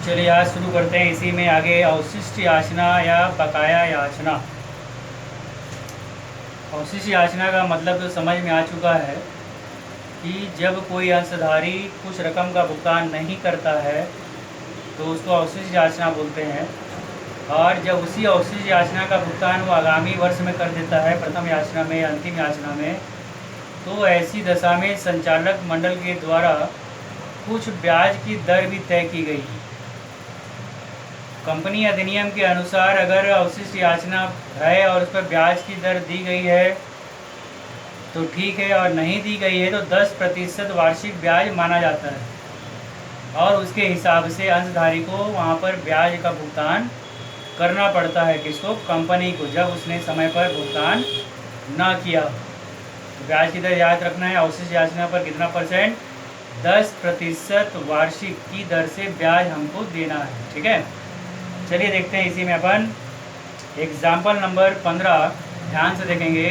चलिए आज शुरू करते हैं इसी में आगे अवशिष्ट याचना या बकाया याचना। अवशिष्ट याचना का मतलब तो समझ में आ चुका है कि जब कोई अंशधारी कुछ रकम का भुगतान नहीं करता है तो उसको अवशिष्ट याचना बोलते हैं। और जब उसी अवशिष्ट याचना का भुगतान वो आगामी वर्ष में कर देता है, प्रथम याचना में या अंतिम याचना में, तो ऐसी दशा में संचालक मंडल के द्वारा कुछ ब्याज की दर भी तय की गई। कंपनी अधिनियम के अनुसार अगर अवशिष्ट याचना है और उस पर ब्याज की दर दी गई है तो ठीक है, और नहीं दी गई है तो 10% वार्षिक ब्याज माना जाता है और उसके हिसाब से अंशधारी को वहाँ पर ब्याज का भुगतान करना पड़ता है। किसको? कंपनी को, जब उसने समय पर भुगतान ना किया। तो ब्याज की दर याद रखना है, अवशिष्ट याचना पर कितना परसेंट? 10% वार्षिक की दर से ब्याज हमको देना है। ठीक है, चलिए देखते हैं इसी में अपन एग्जाम्पल नंबर 15 ध्यान से देखेंगे।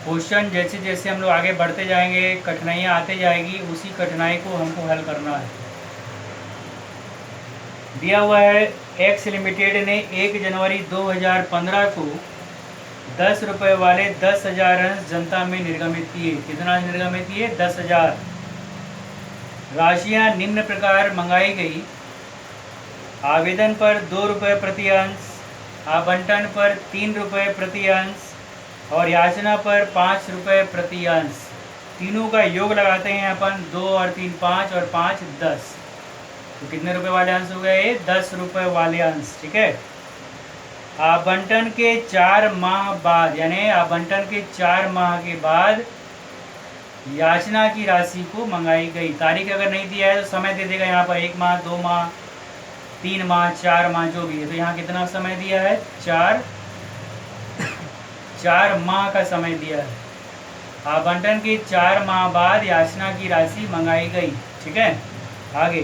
क्वेश्चन जैसे जैसे हम लोग आगे बढ़ते जाएंगे, कठिनाइयाँ आते जाएगी, उसी कठिनाई को हमको हल करना है। दिया हुआ है एक्स लिमिटेड ने 1 जनवरी 2015 को 10 रुपये वाले 10,000 अंश जनता में निर्गमित किए। कितना निर्गमित किए? 10,000। राशियाँ निम्न प्रकार मंगाई गई। आवेदन पर 2 रुपये प्रति अंश, आवंटन पर 3 रुपये प्रति अंश और याचना पर 5 रुपये प्रति अंश। तीनों का योग लगाते हैं अपन, 2 और 3 5 और 5 10। तो कितने रुपए वाले अंश हो गए? 10 रुपये वाले अंश। ठीक है, आवंटन के 4 माह बाद, यानी आवंटन के 4 माह के बाद याचना की राशि को मंगाई गई। तारीख अगर नहीं दिया है तो समय दे देगा यहाँ पर, 1 माह 2 माह 3 माह 4 माह जो भी है। तो यहाँ कितना समय दिया है? 4 माह का समय दिया है। आवंटन के 4 माह बाद याचना की राशि मंगाई गई। ठीक है, आगे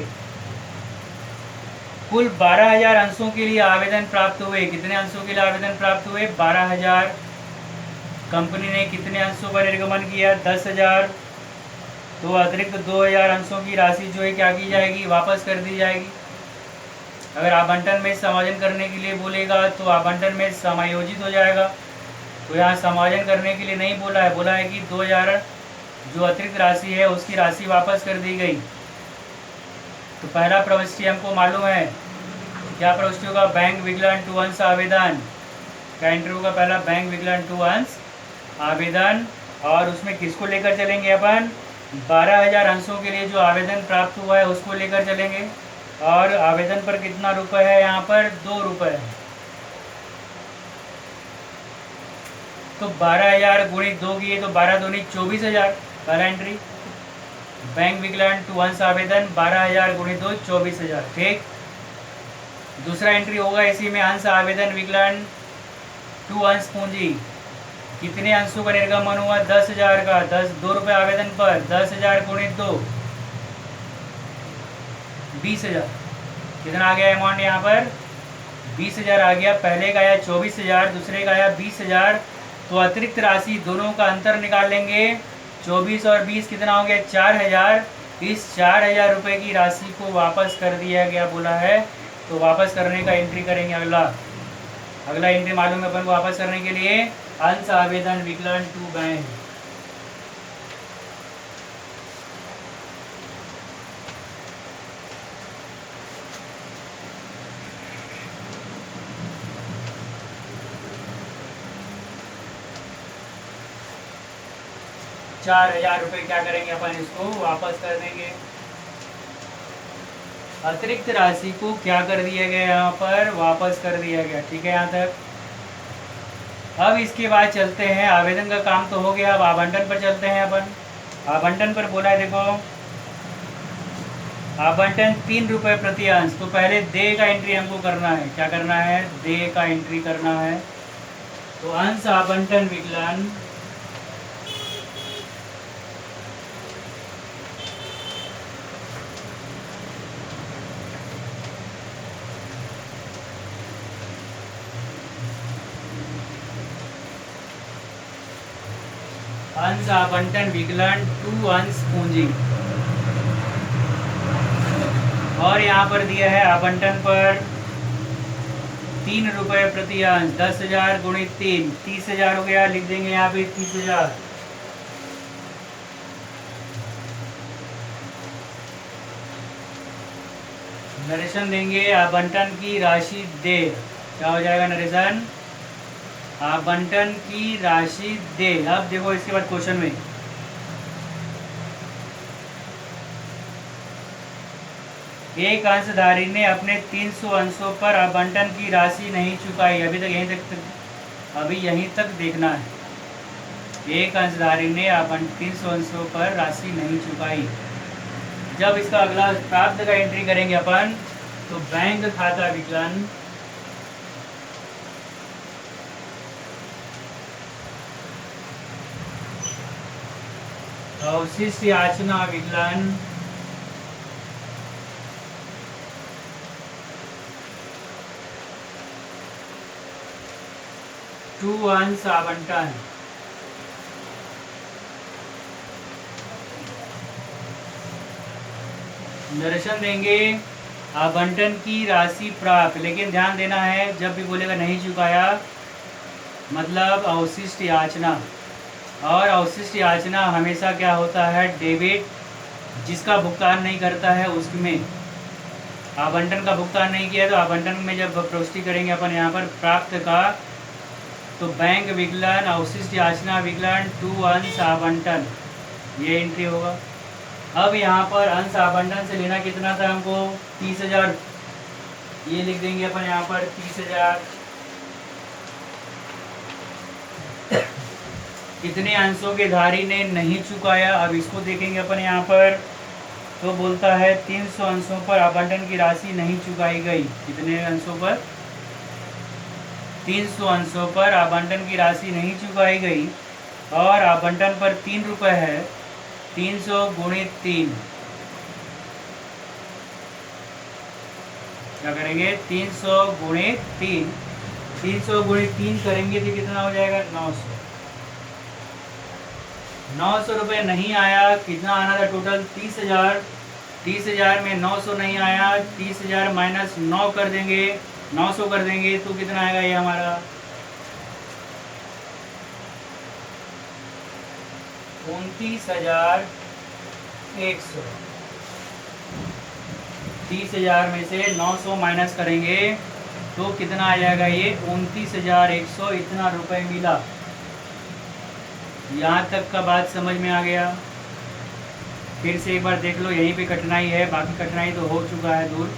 कुल 12,000 अंशों के लिए आवेदन प्राप्त हुए। कितने अंशों के लिए आवेदन प्राप्त हुए? 12,000। कंपनी ने कितने अंशों का निर्गमन किया? 10,000। तो अतिरिक्त 2,000 अंशों की राशि जो है क्या की जाएगी? वापस कर दी जाएगी। अगर आवंटन में समायोजन करने के लिए बोलेगा तो आवंटन में समायोजित हो जाएगा। तो यहाँ समायोजन करने के लिए नहीं बोला है, बोला है कि 2,000 जो अतिरिक्त राशि है उसकी राशि वापस कर दी गई। तो पहला प्रविष्टि हमको मालूम है, क्या प्रविष्टि होगा? बैंक विकलन 2 अंश आवेदन। क्या एंट्री होगा? पहला बैंक विकलन 2 अंश आवेदन। और उसमें किसको लेकर चलेंगे अपन? 12,000 अंशों के लिए जो आवेदन प्राप्त हुआ है उसको लेकर चलेंगे। और आवेदन पर कितना रुपए है? यहाँ पर 2 रुपये। तो 12,000 गुणित 2 किए तो 12 दूनी 24,000। पहला एंट्री बैंक विकलन 2 अंश आवेदन, 12,000 गुणित 2 24,000। ठीक, दूसरा एंट्री होगा इसी में अंश आवेदन विकलन 2 अंश पूंजी। कितने अंशों का निर्गमन हुआ? 10,000 का। 2 रुपये आवेदन पर, 10,000 गुणित 2 20,000। कितना आ गया अमाउंट यहाँ पर? 20,000 आ गया। पहले का आया 24,000, दूसरे का आया 20,000। तो अतिरिक्त राशि दोनों का अंतर निकाल लेंगे। 24 और 20 कितना हो गया? 4,000। इस 4,000 रुपये की राशि को वापस कर दिया गया बोला है। तो वापस करने का एंट्री करेंगे। अगला एंट्री मालूम है अपन को वापस करने के लिए, अंश आवेदन विकलन 2 बैंक। ₹4,000 क्या करेंगे अपन? इसको वापस कर देंगे। अतिरिक्त राशि को क्या कर दिया गया? यहाँ पर वापस कर दिया गया। ठीक है यहाँ तक। अब इसके बाद चलते हैं, आवेदन का काम तो हो गया, अब आवंटन पर चलते हैं अपन। आवंटन पर बोला है, देखो आवंटन 3 रुपये प्रति अंश। तो पहले दे का एंट्री हमको करना है। क्या करना है? दे का एंट्री करना है। तो अंश आवंटन विकलन अंश आवंटन विकलन 2 अंश पूंजी। और यहाँ पर दिया है आवंटन पर 3 रुपये प्रति अंश, 10,000 गुणित 3, 30,000 हो गया। लिख देंगे यहाँ पे 30,000। नरेशन देंगे आवंटन की राशि दे। क्या हो जाएगा नरेशन? आवंटन की राशि दे। अब देखो इसके बाद क्वेश्चन में एक अंशधारी ने अपने 300 अंशों पर आवंटन की राशि नहीं चुकाई। अभी यहीं तक देखना है। एक अंशधारी ने 300 अंशों पर राशि नहीं चुकाई। जब इसका अगला प्राप्त का एंट्री करेंगे अपन, तो बैंक खाता विकलन अवशिष्ट याचना विकलन टू अंश आवंटन। दर्शन देंगे आवंटन की राशि प्राप्त। लेकिन ध्यान देना है, जब भी बोलेगा नहीं चुकाया मतलब अवशिष्ट याचना। और अवशिष्ट याचना हमेशा क्या होता है? डेबिट। जिसका भुगतान नहीं करता है उसमें आवंटन का भुगतान नहीं किया, तो आवंटन में जब प्रविष्टि करेंगे अपन यहाँ पर प्राप्त का, तो बैंक विकलन अवशिष्ट याचना विकलन टू अंश आवंटन, ये एंट्री होगा। अब यहाँ पर अंश आवंटन से लेना कितना था हमको? 30,000। ये लिख देंगे अपन यहाँ पर 30,000। कितने अंशों के धारी ने नहीं चुकाया? अब इसको देखेंगे अपन यहाँ पर, तो बोलता है 300 अंशों पर आवंटन की राशि नहीं चुकाई गई। कितने अंशों पर? 300 अंशों पर आवंटन की राशि नहीं चुकाई गई। और आवंटन पर 3 रुपये है, 300 गुणित 3। क्या करेंगे? 300 गुणित 3। 300 गुणित 3 करेंगे तो कितना हो जाएगा? 900। 900 रुपये नहीं आया। कितना आना था टोटल? 30,000। 30,000 में 900 नहीं आया। 30,000 माइनस 9 कर देंगे, 900 कर देंगे तो कितना आएगा ये हमारा? 29,100। 30,000 में से 900 माइनस करेंगे तो कितना आ जाएगा? ये 29,100 इतना रुपए मिला। यहाँ तक का बात समझ में आ गया? फिर से एक बार देख लो, यहीं पे कठिनाई है, बाकी कठिनाई तो हो चुका है दूर।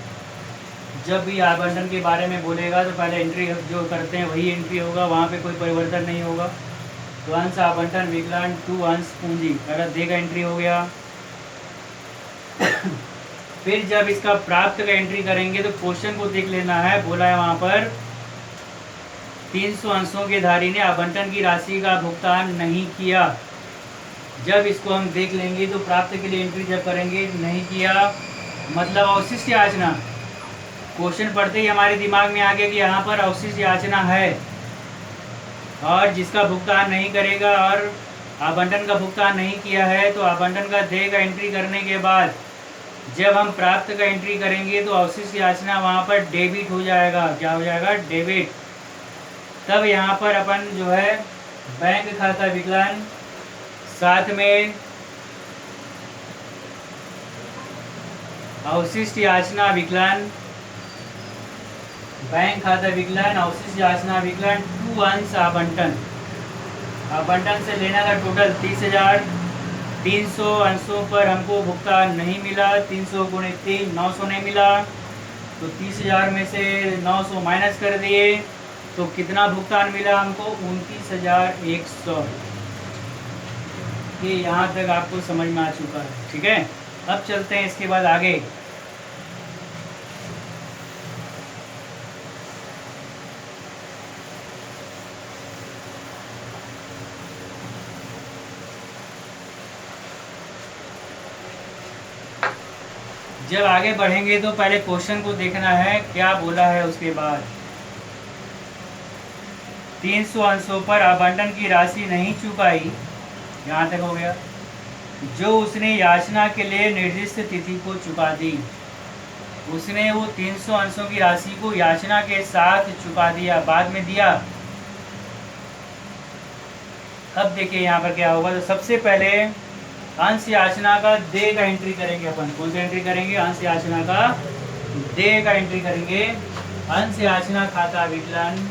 जब भी आवंटन के बारे में बोलेगा तो पहले एंट्री जो करते हैं वही एंट्री होगा, वहाँ पे कोई परिवर्तन नहीं होगा। तो अंश आवंटन विकलन टू अंश पूंजी, पहला देगा एंट्री हो गया। फिर जब इसका प्राप्त का एंट्री करेंगे तो क्वेश्चन को देख लेना है। बोला है वहाँ पर 300 अंशों के धारी ने आवंटन की राशि का भुगतान नहीं किया। जब इसको हम देख लेंगे तो प्राप्त के लिए एंट्री जब करेंगे नहीं किया मतलब अवशिष्ट याचना। क्वेश्चन पढ़ते ही हमारे दिमाग में आ गया कि यहाँ पर अवशिष्ट याचना है, और जिसका भुगतान नहीं करेगा और आवंटन का भुगतान नहीं किया है तो आवंटन का देय का एंट्री करने के बाद जब हम प्राप्त का एंट्री करेंगे तो अवशिष्ट याचना वहाँ पर डेबिट हो जाएगा। क्या हो जाएगा? डेबिट। तब यहाँ पर अपन जो है बैंक खाता विकलन साथ में अवशिष्ट याचना विकलन, बैंक खाता विकलन अवशिष्ट याचना विकलन टू अंश आवंटन। आवंटन से लेना था टोटल 30,000। 300 अंशों पर हमको भुगतान नहीं मिला। 300 गुणित 3, 900 नहीं मिला। तो 30,000 में से 900 माइनस कर दिए तो कितना भुगतान मिला हमको? 29,100। ये यहाँ तक आपको समझ में आ चुका है, ठीक है। अब चलते हैं इसके बाद आगे। जब आगे बढ़ेंगे तो पहले क्वेश्चन को देखना है क्या बोला है। उसके बाद 300 अंशों पर आवंटन की राशि नहीं चुकाई, यहाँ तक हो गया, जो उसने याचना के लिए निर्दिष्ट तिथि को चुका दी। उसने वो 300 अंशों की राशि को याचना के साथ चुका दिया, बाद में दिया। अब देखिए यहाँ पर क्या होगा। तो सबसे पहले अंश याचना का देय का एंट्री करेंगे अपन। कौन सा एंट्री करेंगे? अंश याचना का देय का एंट्री करेंगे। अंश याचना खाता विकलन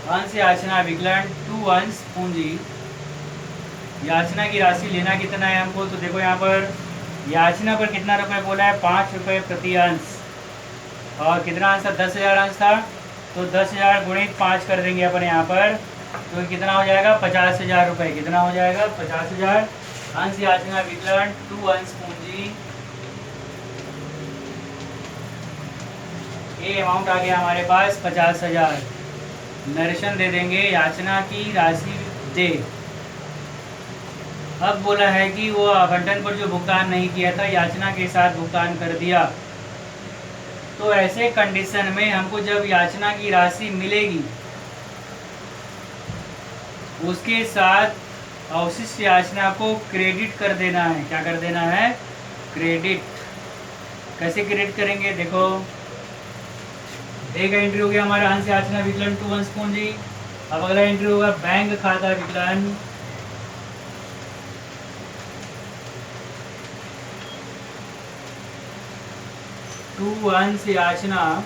अंश याचना विकलन टू अंश पूंजी। याचना की राशि लेना कितना है हमको? तो देखो यहाँ पर याचना पर कितना रुपए बोला है? 5 रुपये प्रति अंश। और कितना अंश था? 10,000 अंश था। तो 10,000 गुणित 5 कर देंगे अपन यहाँ पर। तो कितना हो जाएगा? 50,000 रुपये। कितना हो जाएगा? 50,000। अंश याचना विकलन टू अंश पूंजी, ये अमाउंट आ गया हमारे पास 50,000। नरेशन दे देंगे याचना की राशि दे। अब बोला है कि वो आवंटन पर जो भुगतान नहीं किया था, याचना के साथ भुगतान कर दिया। तो ऐसे कंडीशन में हमको जब याचना की राशि मिलेगी, उसके साथ अवशिष्ट याचना को क्रेडिट कर देना है। क्या कर देना है? क्रेडिट। कैसे क्रेडिट करेंगे? देखो, एक एंट्री हो गया हमारा अंश याचना विकलन टू अंश पूंजी। अब अगला एंट्री होगा बैंक खाता विकलन टू अंश याचना,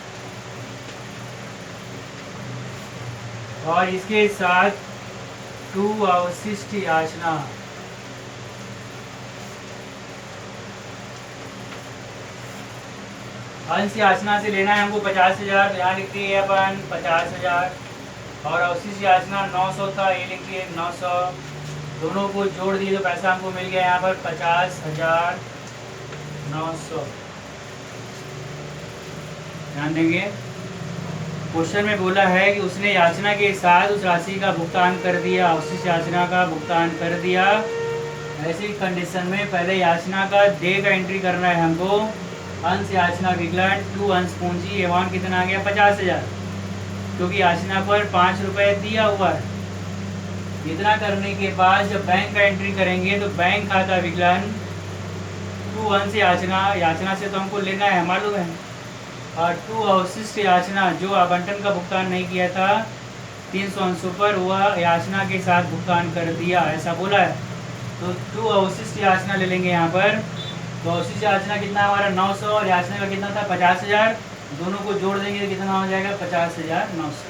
और इसके साथ टू अवशिष्ट याचना। अंश याचना से लेना है हमको 50,000, यहाँ लिख दिए अपन 50,000। और अवशिष्ट याचना 900 था, ये लिख दिए 900। दोनों को जोड़ दिए तो पैसा हमको मिल गया यहाँ पर 50,900। ध्यान देंगे, क्वेश्चन में बोला है कि उसने याचना के साथ उस राशि का भुगतान कर दिया, अवशिष्ट याचना का भुगतान कर दिया। ऐसी कंडीशन में पहले याचना का देय का एंट्री करना है हमको। अंश याचना विकलन टू अंश पूंजी, अमाउंट कितना आ गया? 50,000, क्योंकि याचना पर 5 रुपये दिया हुआ है। इतना करने के बाद जब बैंक का एंट्री करेंगे तो बैंक खाता विकलन टू अंश याचना, याचना से तो हमको लेना है मालूम है, और टू अवशिष्ट याचना, जो आवंटन का भुगतान नहीं किया था 300 अंशों पर, वह याचना के साथ भुगतान कर दिया, ऐसा बोला है। तो टू अवशिष्ट याचना ले लेंगे यहाँ पर। तो अवशिष्ट याचना कितना हमारा 900, और याचना का कितना था 50,000। दोनों को जोड़ देंगे तो कितना हो जाएगा? 50,900।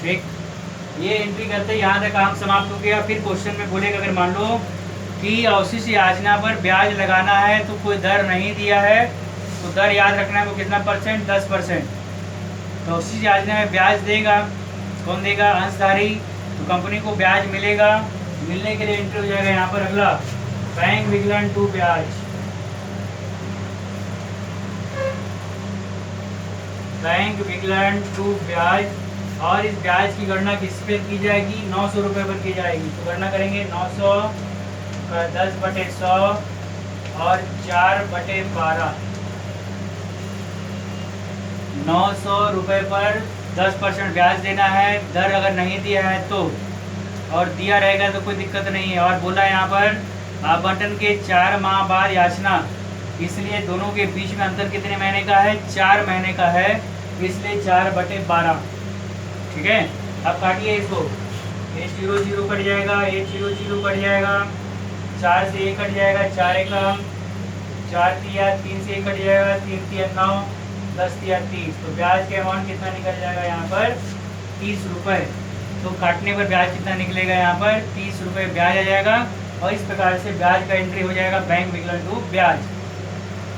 ठीक, ये एंट्री करते यहाँ तक काम समाप्त हो गया। फिर क्वेश्चन में बोलेगा अगर मान लो कि अवशिष्ट याचना पर ब्याज लगाना है तो कोई दर नहीं दिया है, तो दर याद रखना है वो कितना परसेंट? 10%। तो अवशिष्ट याचना में ब्याज देगा, कौन देगा? अंशधारी। तो कंपनी को ब्याज मिलेगा, मिलने के लिए एंट्री हो जाएगा यहाँ पर अगला बैंक विकलन टू ब्याज। बैंक विकलन टू ब्याज, और इस ब्याज की गणना किस पे की जाएगी? 900 रुपये पर की जाएगी। तो गणना करेंगे 900 का 10/100 और 4/12। 900 रुपये पर 10% ब्याज देना है। दर अगर नहीं दिया है तो, और दिया रहेगा तो कोई दिक्कत नहीं है। और बोला यहाँ पर आवंटन के 4 माह बाद याचना, इसलिए दोनों के बीच में अंतर कितने महीने का है? 4 महीने का है, इसलिए 4/12। ठीक है, अब काटिए इसको। 0 कट जाएगा, 0 कट जाएगा, 4 से 1 कट जाएगा, 4 1 4 तिया 3 से 1 कट जाएगा, 3 तिया 9, 10 तिया 30। तो ब्याज के अमाउंट कितना निकल जाएगा यहाँ पर? 30 रुपये। तो काटने पर ब्याज कितना निकलेगा यहाँ पर? 30 रुपये ब्याज आ जाएगा। और इस प्रकार से ब्याज का एंट्री हो जाएगा बैंक विकलन टू ब्याज।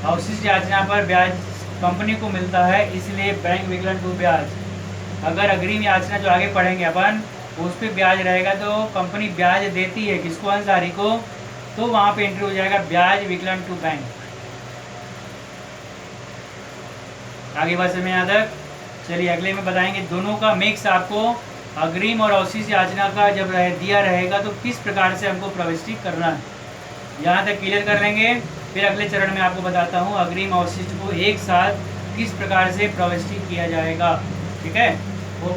अवशिष्ट याचना पर ब्याज कंपनी को मिलता है, इसलिए बैंक विकलन टू ब्याज। अगर अग्रिम याचना जो आगे पढ़ेंगे अपन, उस पर ब्याज रहेगा तो कंपनी ब्याज देती है किसको? अंशधारी को। तो वहाँ पे एंट्री हो जाएगा ब्याज विकलन टू बैंक। आगे बात समय यहाँ तक। चलिए अगले में बताएंगे दोनों का मिक्स आपको अग्रिम और अवशिष्ट याचना का जब दिया रहेगा तो किस प्रकार से हमको प्रविष्टि करना है, यहाँ तक क्लियर कर लेंगे। फिर अगले चरण में आपको बताता हूँ अग्रिम अवशिष्ट को एक साथ किस प्रकार से प्रविष्टि किया जाएगा। ठीक है, वो